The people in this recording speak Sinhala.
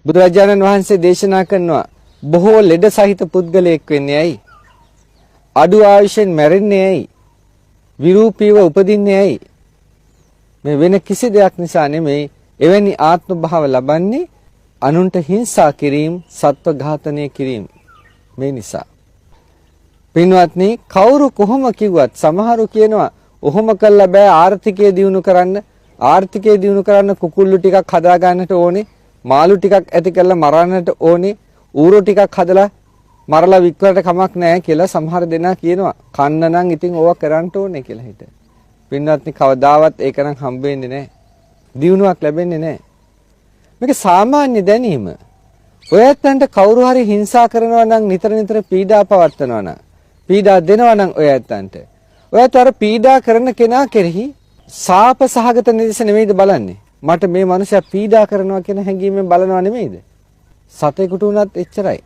බුදුරජාණන් වහන්සේ දේශනා කරනවා බොහෝ ලෙඩ සහිත පුද්ගලයෙක් වෙන්නේ ඇයි? අඩු ආයුෂෙන් මැරෙන්නේ ඇයි? විරූපීව උපදින්නේ ඇයි? මේ වෙන කිසි දෙයක් නිසා නෙමෙයි. එවැනි ආත්ම භාව ලබන්නේ අනුන්ට හිංසා කිරීම, සත්ව ඝාතනය කිරීම. මේ නිසා. පින්වත්නි, කවුරු කොහොම කිව්වත් සමහරු කියනවා ඔහොම කළා බෑ ආර්ථිකය දියුණු කරන්න. ආර්ථිකය දියුණු කරන්න කුකුල්ලු ටිකක් හදා ගන්නට ඕනේ. මාළු ටිකක් ඇති කරලා මරන්නට ඕනේ. ඌරෝ ටිකක් හදලා මරලා වික්වලට කමක් නැහැ කියලා සමහර දෙනා කියනවා. කන්න නම් ඉතින් ඕවා කරන්න ඕනේ කියලා හිත. පින්වත්නි, කවදාවත් ඒක නම් හම්බ වෙන්නේ නැහැ. දියුණුවක් ලැබෙන්නේ නැහැ. මේක සාමාන්‍ය දැනීම. ඔයයන්ට කවුරු හරි හිංසා කරනවා නම් නිතර නිතර පීඩා පවත්වනවා නම් පීඩා දෙනවා නම් ඔයයන්ට ඔයත් අර පීඩා කරන කෙනා කෙරෙහි සාප සහගත නිදස නෙමෙයිද බලන්නේ? මට මේ මනුස්සයා පීඩා කරනවා කියන හැඟීමෙන් බලනවා නෙමෙයිද? සතෙකුට උනත් එච්චරයි.